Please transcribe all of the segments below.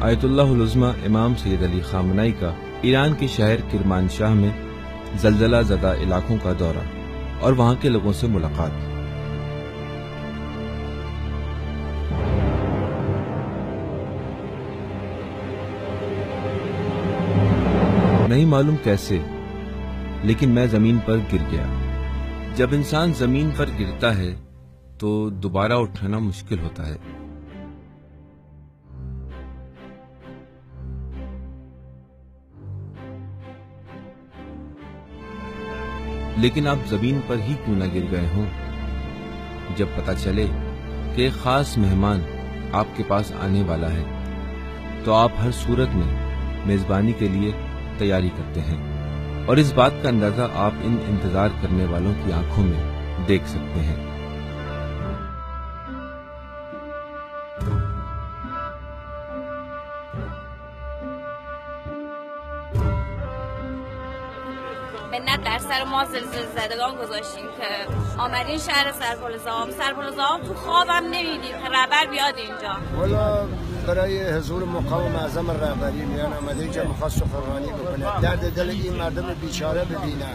آیت اللہ العظمی امام سید علی خامنائی کا ایران کے شہر کرمانشاہ میں زلزلہ زدہ علاقوں کا دورہ اور وہاں کے لوگوں سے ملاقات۔ نہیں معلوم کیسے، لیکن میں زمین پر گر گیا۔ جب انسان زمین پر گرتا ہے تو دوبارہ اٹھنا مشکل ہوتا ہے۔ لیکن آپ زمین پر ہی کیوں نہ گر گئے ہوں؟ جب پتہ چلے کہ ایک خاص مہمان آپ کے پاس آنے والا ہے تو آپ ہر صورت میں میزبانی کے لیے تیاری کرتے ہیں، اور اس بات کا اندازہ آپ ان انتظار کرنے والوں کی آنکھوں میں دیکھ سکتے ہیں۔ منت در سر ما زلزله زدگان گذاشتیم که آمدین شهر سرپل تو خوابم نمیدیم که رهبر بیاد اینجا. والا برای حضور مقام معظم رهبری میان آمده اینجا میخواست سخنرانی بکنه، درد دل این مردم بیچاره ببینه،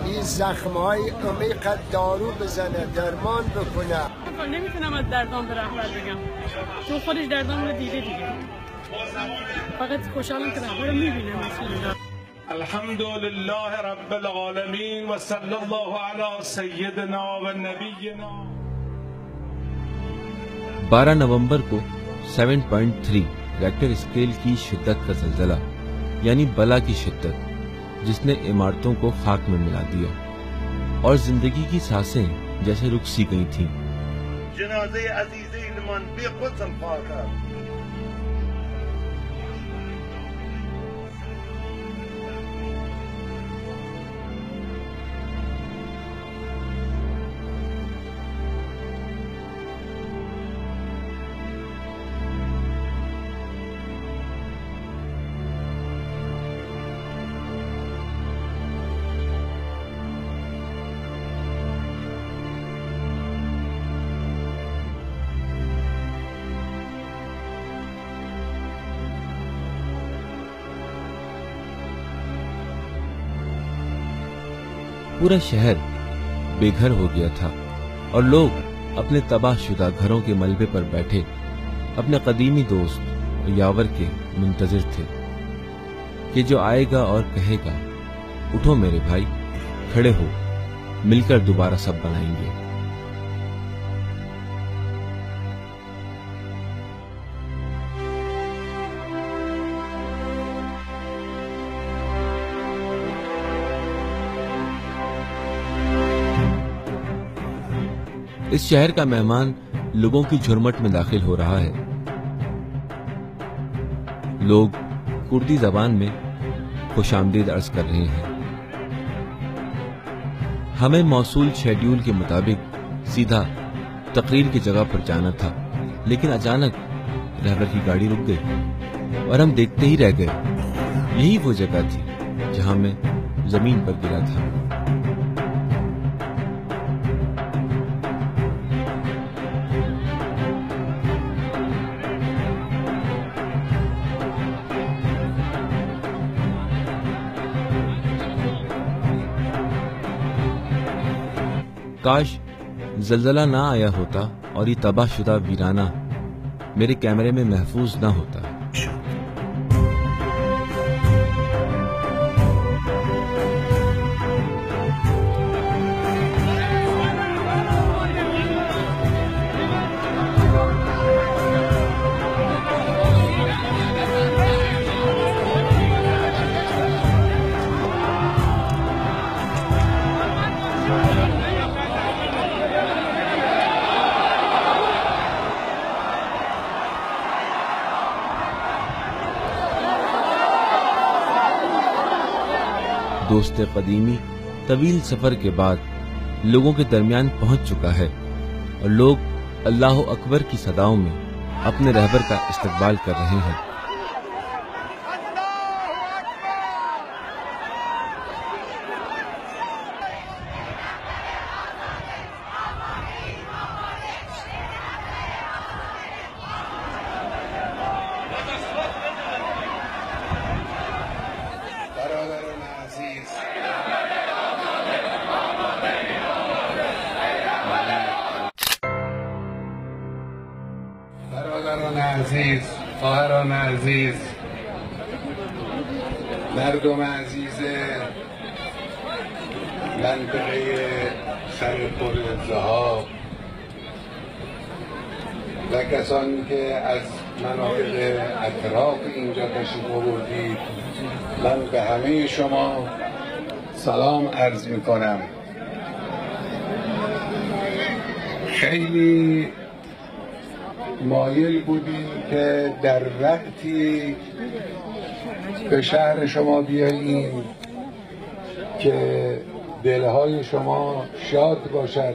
این زخمهای عمیق دارو بزنه، درمان بکنه. نمیتونم از دردام به رهبر بگم، چون خودش دردام رو دیده دیگه. فقط خوشحالم که رهبر رو میبینم. الحمد لله رب العالمین و صلی الله علی سیدنا و نبینا۔ 12 نومبر کو 7.3 ریکٹر اسکیل کی شدت کا زلزلہ، یعنی بلا کی شدت، جس نے عمارتوں کو خاک میں ملا دیا اور زندگی کی سانسیں جیسے رک سی گئی تھیں۔ جنازه عزیزینمان بی خود سنفار کرد. پورا شہر بے گھر ہو گیا تھا اور لوگ اپنے تباہ شدہ گھروں کے ملبے پر بیٹھے اپنے قدیمی دوست اور یاور کے منتظر تھے کہ جو آئے گا اور کہے گا، اٹھو میرے بھائی، کھڑے ہو، مل کر دوبارہ سب بنائیں گے۔ اس شہر کا مہمان لوگوں کی جھرمٹ میں داخل ہو رہا ہے۔ لوگ کردی زبان میں خوش آمدید عرض کر رہے ہیں۔ ہمیں موصول شیڈیول کے مطابق سیدھا تقریر کی جگہ پر جانا تھا، لیکن اچانک ڈرائیور کی گاڑی رک گئی اور ہم دیکھتے ہی رہ گئے۔ یہی وہ جگہ تھی جہاں میں زمین پر گرا تھا۔ کاش زلزلہ نہ آیا ہوتا اور یہ تباہ شدہ ویرانہ میرے کیمرے میں محفوظ نہ ہوتا۔ دوست قدیمی طویل سفر کے بعد لوگوں کے درمیان پہنچ چکا ہے اور لوگ اللہ اکبر کی صداؤں میں اپنے رہبر کا استقبال کر رہے ہیں۔ برادران عزیز، خواهران عزیز، مردم عزیز منطقه سرپل ذهاب و کسانی که از مناطق اطراف اینجا تشریف آوردید، من به همه شما سلام عرض میکنم. خیلی مایل بودیم که در وقتی به شهر شما بیاییم که دلهای شما شاد باشد،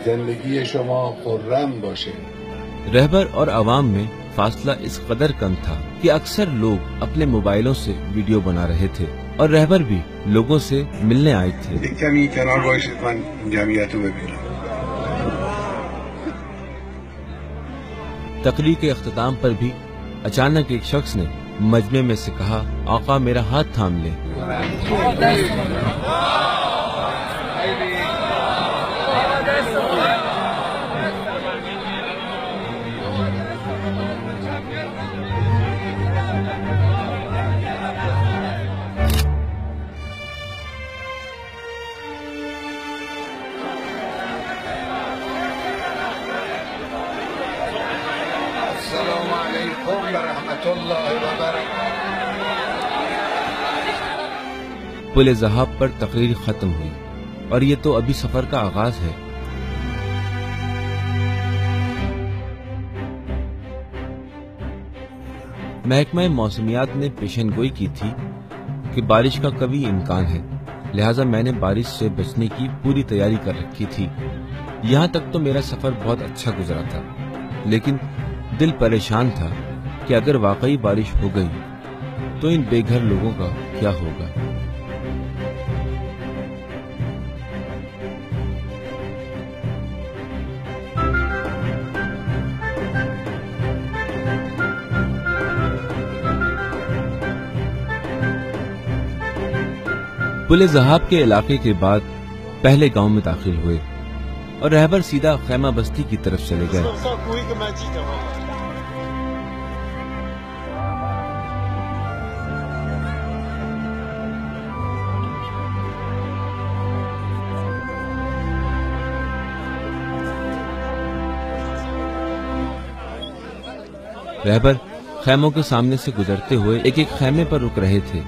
زندگی شما خرم باشه. رہبر اور عوام میں فاصلہ اس قدر کم تھا کہ اکثر لوگ اپنے موبائلوں سے ویڈیو بنا رہے تھے اور رہبر بھی لوگوں سے ملنے آئے تھے. یک کمی کنار باشید، من جمعیت رو ببینم. تقریر کے اختتام پر بھی اچانک ایک شخص نے مجمع میں سے کہا، آقا میرا ہاتھ تھام لیں. السلام علیکم ورحمۃ اللہ وبرکاتہ. پل ذہاب پر تقریر ختم ہوئی اور یہ تو ابھی سفر کا آغاز ہے. محکمہ موسمیات نے پیشن گوئی کی تھی کہ بارش کا قوی امکان ہے، لہٰذا میں نے بارش سے بچنے کی پوری تیاری کر رکھی تھی. یہاں تک تو میرا سفر بہت اچھا گزرا تھا، لیکن دل پریشان تھا کہ اگر واقعی بارش ہو گئی تو ان بے گھر لوگوں کا کیا ہوگا. پل ذہاب کے علاقے کے بعد پہلے گاؤں میں داخل ہوئے اور رہبر سیدھا خیمہ بستی کی طرف چلے گئے. رہبر خیموں کے سامنے سے گزرتے ہوئے ایک ایک خیمے پر رک رہے تھے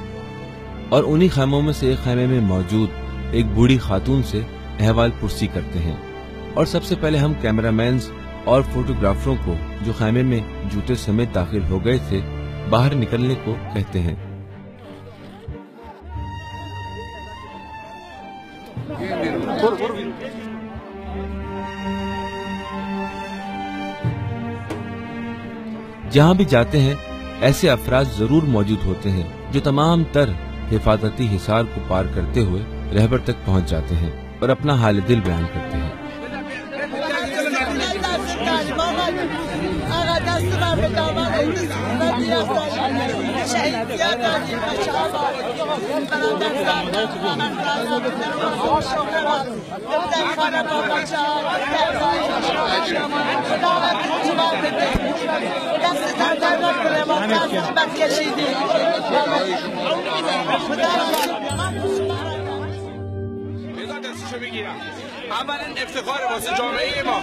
اور انہی خیموں میں سے ایک خیمے میں موجود ایک بوڑھی خاتون سے احوال پرسی کرتے ہیں اور سب سے پہلے ہم کیمرہ مینز اور فوٹوگرافروں کو جو خیمے میں جوتے سمیت داخل ہو گئے تھے باہر نکلنے کو کہتے ہیں. جہاں بھی جاتے ہیں ایسے افراد ضرور موجود ہوتے ہیں جو تمام تر حفاظتی حصار کو پار کرتے ہوئے رہبر تک پہنچ جاتے ہیں اور اپنا حال دل بیان کرتے ہیں. اولین افتخار واسه جامعه ما،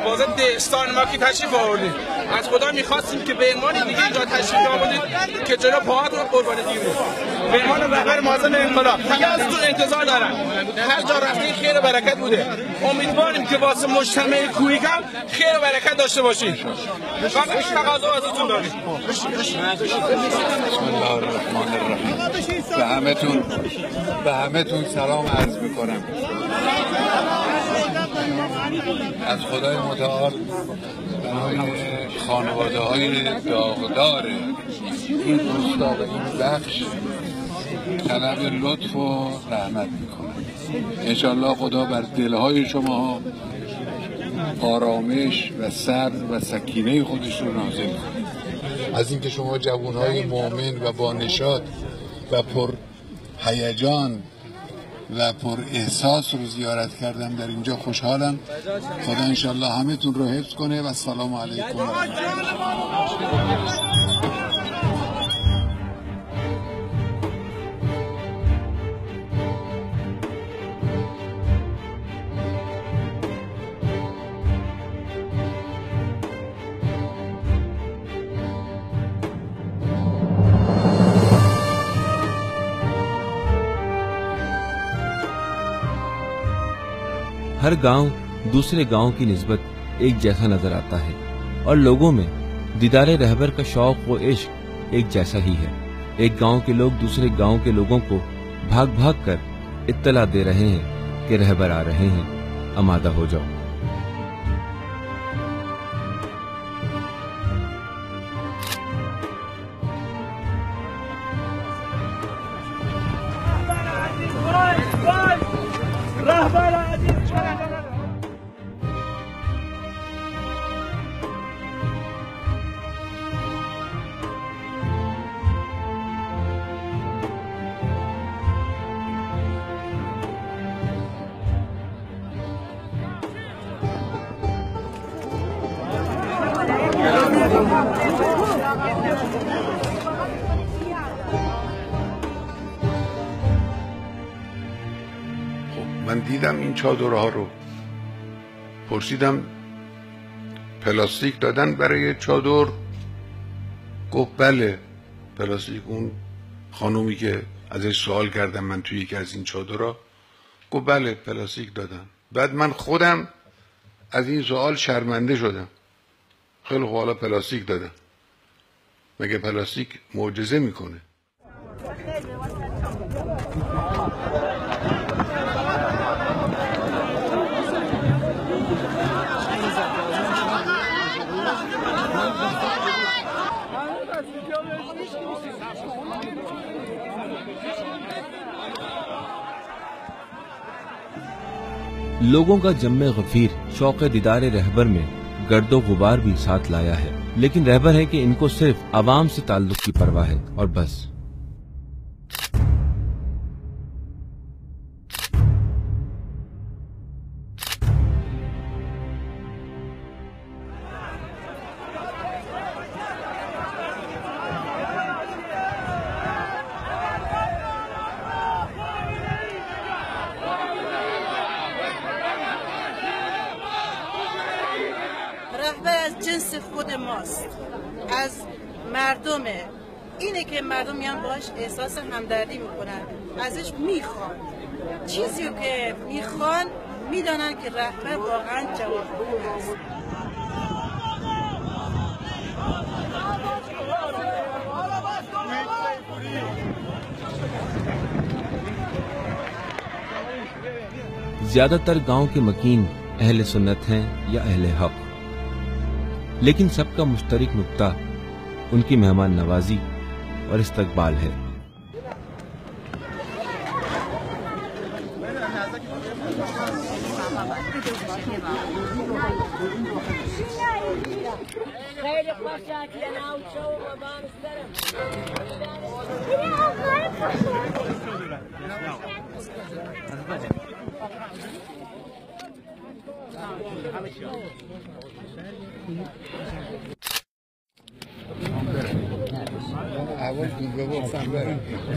واسه دهستان ما که تشریف آوردید. از خدا میخواستیم که مهمانی دیگه اینجا تشریف آوردید که جلو پاهاتون قربان دیگه. مهمان رهبر معظم انقلاب دیگه ازتون انتظار دارن. هر جا رفتین خیر و برکت بوده. امیدواریم که واسه مجتمع کویک هم خیر و برکت داشته باشید. فقط این تقاضا ازتون داریم. بسم الله الرحمن الرحیم. به همتون سلام عرض میکنم. از خدای متعال برای خانواده های داغدار این روستا و این بخش طلب لطف و رحمت میکنم. انشالله خدا بر دلهای شما آرامش و صبر و سکینه خودش رو نازل کنه. از اینکه شما جوانهای مؤمن و با نشاط و پر هیجان و پر احساس رو زیارت کردم در اینجا. خوشحالم. خدا انشالله همه تون رو حفظ کنه و السلام علیکم و رحمت الله. हर गांव दूसरे गांव की निस्बत एक जैसा नजर आता है और लोगों में दीदारे रहबर का शौक व इश्क एक जैसा ही है। एक गांव के लोग दूसरे गांव के लोगों को भाग भाग कर इत्तला दे रहे हैं कि रहबर आ रहे हैं, आमादा हो जाओ। من دیدم این چادرها رو، پرسیدم پلاستیک دادن برای چادر؟ گفت بله پلاستیک. اون خانومی که ازش سوال کردم من توی یکی از این چادرها، گفت بله پلاستیک دادن. بعد من خودم از این سوال شرمنده شدم. خیلی خوب، حالا پلاستیک دادن، مگه پلاستیک معجزه میکنه؟ लोगों का जम्मे गफीर शौक़ दीदारे रहबर में गर्दो गुबार भी साथ लाया है, लेकिन रहबर है कि इनको सिर्फ आवाम से ताल्लुक की परवाह है और बस। رهبر از جنس خود ماست، از مردمه. اینه که مردم میان باش احساس همدردی میکنن، ازش میخوان چیزی که میخوان، میدانن که رهبر واقعا جوابگو هست. ज्यादातर गांव के मकीन अहले सुन्नत हैं या अहले हक, लेकिन सबका मुश्तरक नुक्ता उनकी मेहमान नवाजी और इस्तकबाल है।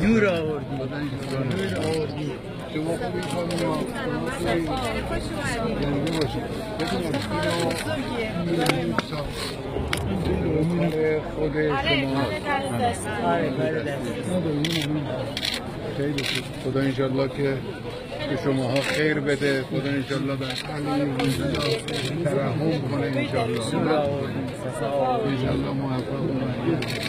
دور آوردی شما خوبی خود خیلی خوب. خدا انشالله که به شماها خیر بده. خدا انشالله در حال ترحم کنه. انشالله موفق باشید.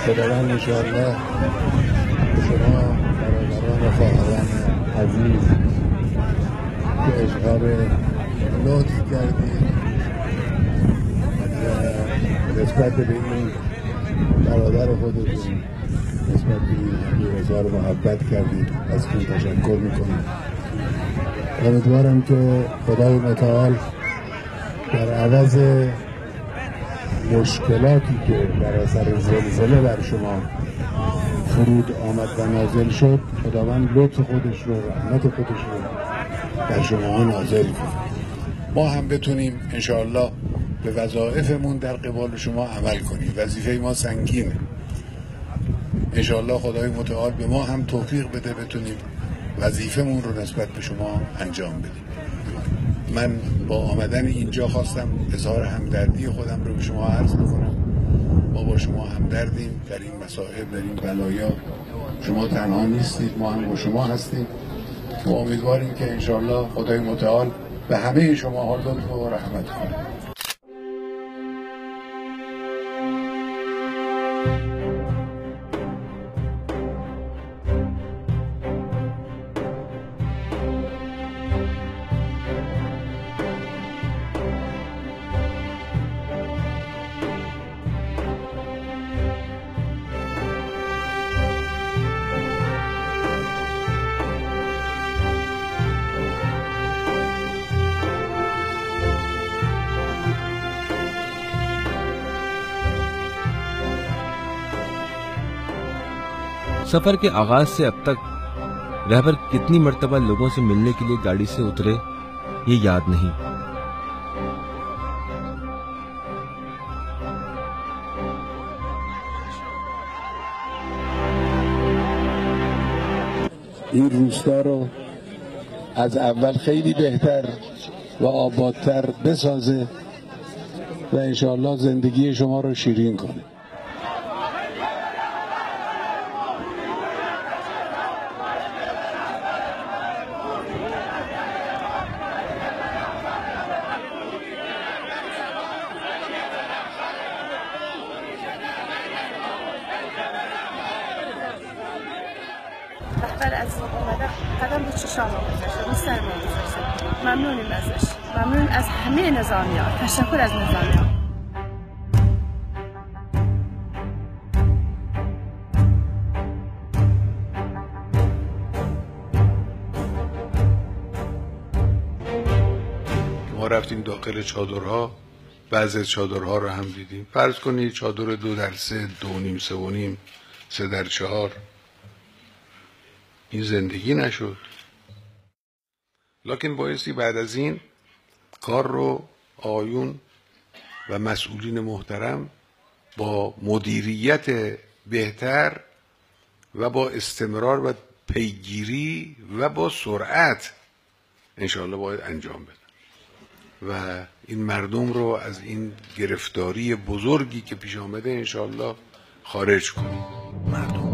خداوند انشاءالله شما برادران و خواهران عزیز که اظهار لطف کردید و نسبت به این برادر خودتون نسبت به این اظهار محبت کردید، از این تشکر میکنم. امیدوارم که خدای متعال در عوض مشکلاتی که در اثر زلزله بر شما فرود آمد و نازل شد، خداوند لطف خودش رو، رحمت خودش رو در شما نازل کنه. ما هم بتونیم انشاءالله به وظایفمون در قبال شما عمل کنیم. وظیفه ما سنگینه. انشاءالله خدای متعال به ما هم توفیق بده بتونیم وظیفمون رو نسبت به شما انجام بدیم. من با آمدن اینجا خواستم اظهار همدردی خودم رو به شما عرض بکنم. ما با شما همدردیم در این مصائب، در این بلایا. شما تنها نیستید، ما هم با شما هستیم و امیدواریم که انشاءالله خدای متعال به همه شما ها لطف و رحمت کنه. सफर के आगाज से अब तक रहबर कितनी मर्तबा लोगों से मिलने के लिए गाड़ी से उतरे ये याद नहीं। این روستا رو از اول خیلی بهتر و آبادتر بسازه و انشاءالله زندگی شما رو شیرین کنه. رهبر از اومده قدم رو چشام گذاشته، رو سر ما گذاشته. ممنونیم ازش، ممنون از همه نظامیان. تشکر از نظامیان. ما رفتیم داخل چادرها، بعضی از چادرها رو هم دیدیم. فرض کنید چادر 2x3، 2.5، 3.5، 3x4. این زندگی نشد. لکن بایستی بعد از این کار رو آیون و مسئولین محترم با مدیریت بهتر و با استمرار و پیگیری و با سرعت انشاءالله باید انجام بدن و این مردم رو از این گرفتاری بزرگی که پیش آمده انشاءالله خارج کنیم. مردم